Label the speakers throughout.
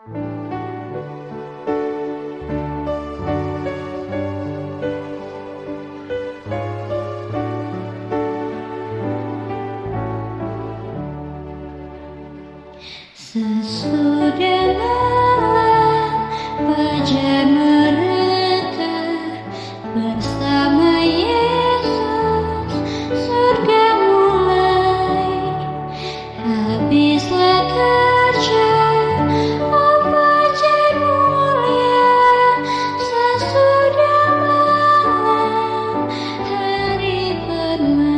Speaker 1: Sesudah malam fajar mereka bersama Yesus, surga mulai. Habislah kerja, oh fajar mulia. Sesudah malam hari bermain.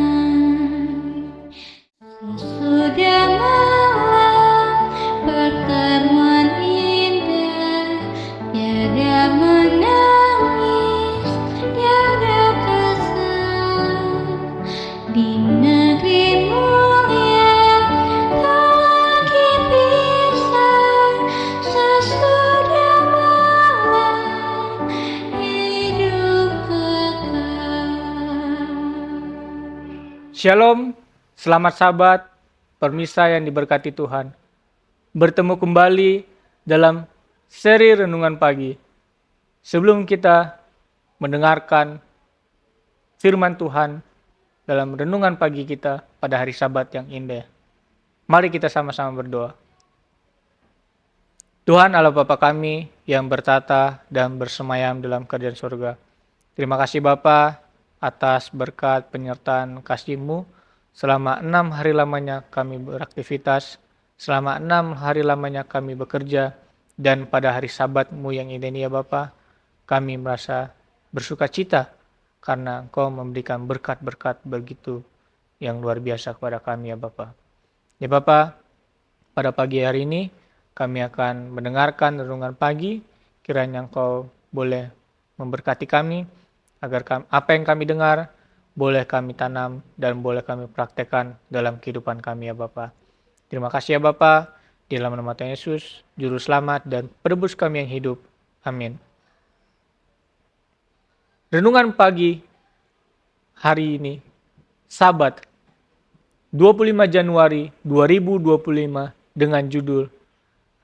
Speaker 1: Sesudah malam pertemuan indah, tiada menangis, tiada kesal. Di negeri mulia tak lagi pisah. Sesudah malam hidup kekal.
Speaker 2: Shalom, selamat sahabat, permisa yang diberkati Tuhan. Bertemu kembali dalam seri Renungan Pagi. Sebelum kita mendengarkan firman Tuhan dalam Renungan Pagi kita pada hari Sabat yang indah, mari kita sama-sama berdoa. Tuhan Allah Bapa kami yang bertata dan bersemayam dalam kerajaan surga. Terima kasih Bapa atas berkat penyertaan kasih-Mu selama 6 hari lamanya kami beraktivitas, selama 6 hari lamanya kami bekerja, dan pada hari Sabat-Mu yang indah ini ya Bapa, kami merasa bersuka cita karena Engkau memberikan berkat-berkat begitu yang luar biasa kepada kami ya Bapa. Ya Bapa, pada pagi hari ini kami akan mendengarkan renungan pagi, kiranya Engkau boleh memberkati kami, agar apa yang kami dengar boleh kami tanam dan boleh kami praktekkan dalam kehidupan kami ya Bapa. Terima kasih ya Bapa, di dalam nama Tuhan Yesus, Juru Selamat dan Penebus kami yang hidup. Amin. Renungan pagi hari ini, Sabat, 25 Januari 2025 dengan judul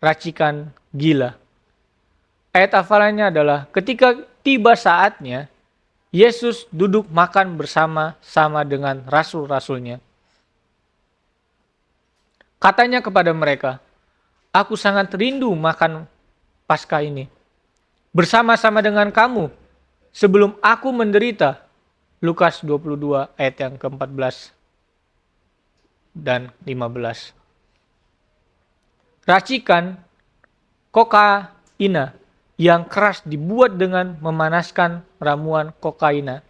Speaker 2: Racikan Gila. Ayat hafalannya adalah ketika tiba saatnya, Yesus duduk makan bersama-sama dengan rasul-rasulnya. Katanya kepada mereka, "Aku sangat rindu makan Paskah ini bersama-sama dengan kamu sebelum aku menderita." Lukas 22 ayat yang ke-14 dan 15. Racikan kokaina yang keras dibuat dengan memanaskan ramuan kokaina,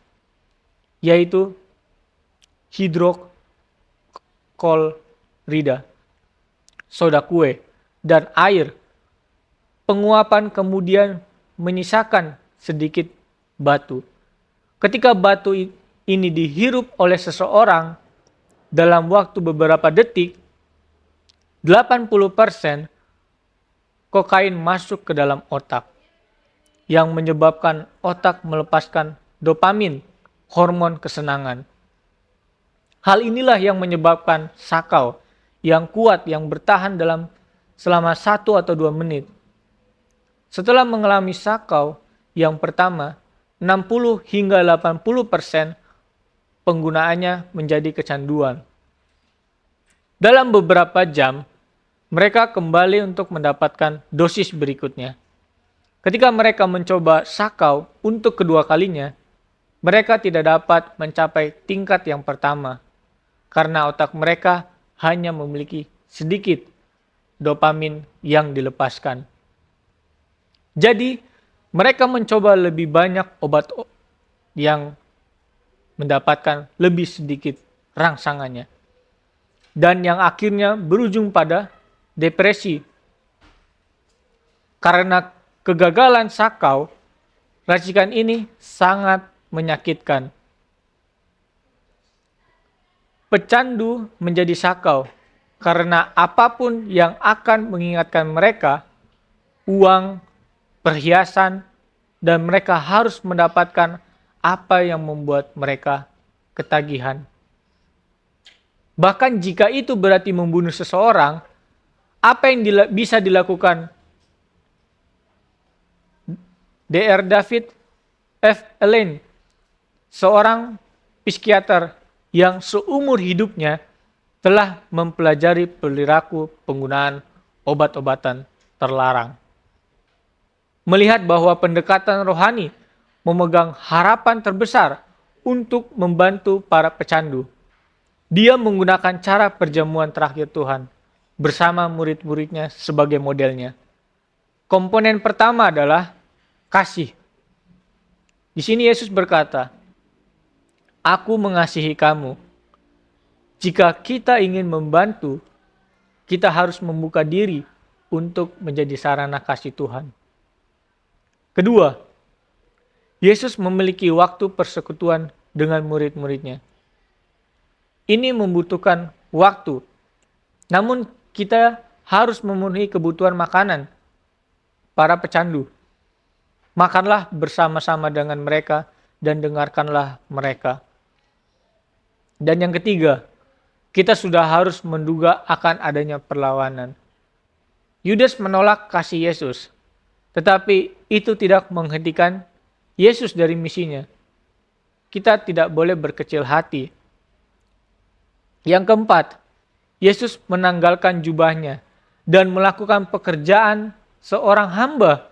Speaker 2: yaitu hidrokolorida, soda kue, dan air. Penguapan kemudian menyisakan sedikit batu. Ketika batu ini dihirup oleh seseorang dalam waktu beberapa detik, 80% kokain masuk ke dalam otak, yang menyebabkan otak melepaskan dopamin, hormon kesenangan. Hal inilah yang menyebabkan sakau yang kuat yang bertahan selama 1 atau 2 menit. Setelah mengalami sakau yang pertama, 60 hingga 80% penggunaannya menjadi kecanduan. Dalam beberapa jam, mereka kembali untuk mendapatkan dosis berikutnya. Ketika mereka mencoba sakau untuk kedua kalinya, mereka tidak dapat mencapai tingkat yang pertama karena otak mereka hanya memiliki sedikit dopamin yang dilepaskan. Jadi, mereka mencoba lebih banyak obat yang mendapatkan lebih sedikit rangsangannya, dan yang akhirnya berujung pada depresi. Karena kegagalan sakau, racikan ini sangat menyakitkan. Pecandu menjadi sakau karena apapun yang akan mengingatkan mereka, uang, perhiasan, dan mereka harus mendapatkan apa yang membuat mereka ketagihan. Bahkan jika itu berarti membunuh seseorang, apa yang bisa dilakukan Dr. David F. Elaine, seorang psikiater yang seumur hidupnya telah mempelajari perilaku penggunaan obat-obatan terlarang. Melihat bahwa pendekatan rohani memegang harapan terbesar untuk membantu para pecandu, dia menggunakan cara perjamuan terakhir Tuhan bersama murid-muridnya sebagai modelnya. Komponen pertama adalah kasih. Di sini Yesus berkata, "Aku mengasihi kamu." Jika kita ingin membantu, kita harus membuka diri untuk menjadi sarana kasih Tuhan. Kedua, Yesus memiliki waktu persekutuan dengan murid-muridnya. Ini membutuhkan waktu, namun kita harus memenuhi kebutuhan makanan para pecandu. Makanlah bersama-sama dengan mereka dan dengarkanlah mereka. Dan yang ketiga, kita sudah harus menduga akan adanya perlawanan. Yudas menolak kasih Yesus, tetapi itu tidak menghentikan Yesus dari misinya. Kita tidak boleh berkecil hati. Yang keempat, Yesus menanggalkan jubahnya dan melakukan pekerjaan seorang hamba.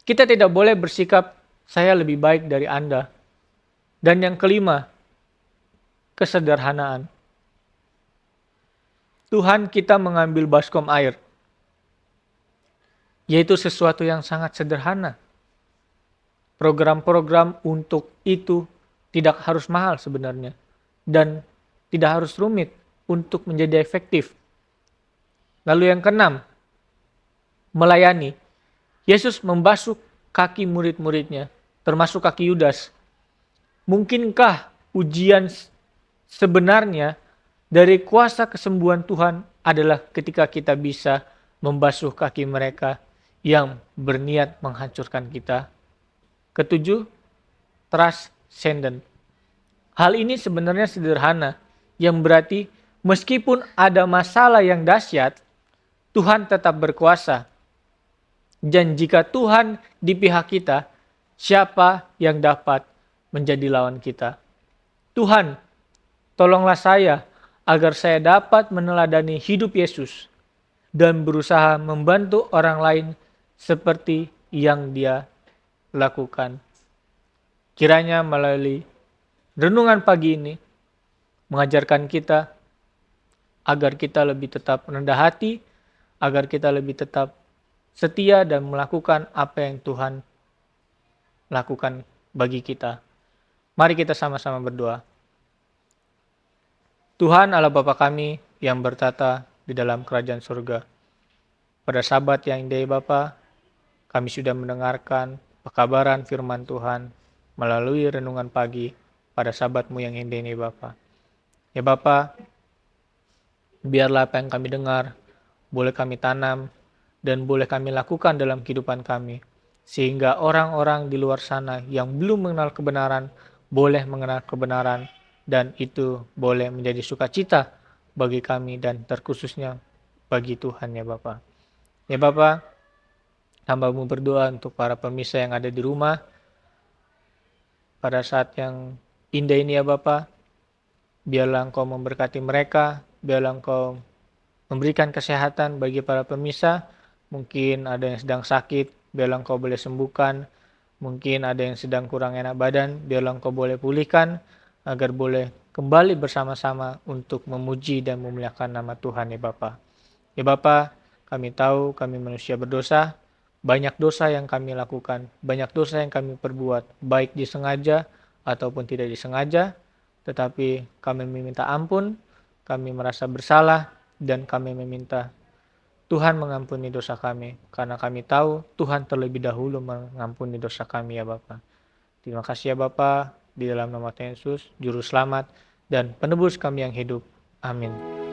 Speaker 2: Kita tidak boleh bersikap, "Saya lebih baik dari Anda." Dan yang kelima, kesederhanaan. Tuhan kita mengambil baskom air, yaitu sesuatu yang sangat sederhana. Program-program untuk itu tidak harus mahal sebenarnya, dan tidak harus rumit untuk menjadi efektif. Lalu yang keenam, melayani. Yesus membasuh kaki murid-muridnya, termasuk kaki Yudas. Mungkinkah ujian sebenarnya dari kuasa kesembuhan Tuhan adalah ketika kita bisa membasuh kaki mereka yang berniat menghancurkan kita? Ketujuh, transcendent. Hal ini sebenarnya sederhana, yang berarti meskipun ada masalah yang dahsyat, Tuhan tetap berkuasa. Dan jika Tuhan di pihak kita, siapa yang dapat menjadi lawan kita? Tuhan, tolonglah saya agar saya dapat meneladani hidup Yesus dan berusaha membantu orang lain seperti yang Dia lakukan. Kiranya melalui renungan pagi ini mengajarkan kita agar kita lebih tetap rendah hati, agar kita lebih tetap setia dan melakukan apa yang Tuhan lakukan bagi kita. Mari kita sama-sama berdoa. Tuhan Allah Bapa kami yang bertata di dalam kerajaan surga. Pada Sabat yang indah Bapa, kami sudah mendengarkan pekabaran firman Tuhan melalui renungan pagi pada Sabat-Mu yang indah ini Bapa. Ya Bapa, biarlah apa yang kami dengar boleh kami tanam dan boleh kami lakukan dalam kehidupan kami, sehingga orang-orang di luar sana yang belum mengenal kebenaran boleh mengenal kebenaran, dan itu boleh menjadi sukacita bagi kami dan terkhususnya bagi Tuhan ya Bapa. Ya Bapa, hamba-Mu berdoa untuk para pemirsa yang ada di rumah pada saat yang indah ini ya Bapa. Biarlah Engkau memberkati mereka, biarlah Engkau memberikan kesehatan bagi para pemirsa. Mungkin ada yang sedang sakit, biarlah Engkau boleh sembuhkan. Mungkin ada yang sedang kurang enak badan, biarlah Engkau boleh pulihkan, agar boleh kembali bersama-sama untuk memuji dan memuliakan nama Tuhan ya Bapa. Ya Bapa, kami tahu kami manusia berdosa, banyak dosa yang kami lakukan, banyak dosa yang kami perbuat, baik disengaja ataupun tidak disengaja, tetapi kami meminta ampun, kami merasa bersalah, dan kami meminta Tuhan mengampuni dosa kami, karena kami tahu Tuhan terlebih dahulu mengampuni dosa kami ya Bapa. Terima kasih ya Bapa, di dalam nama Tuhan Yesus, Juru Selamat dan Penebus kami yang hidup. Amin.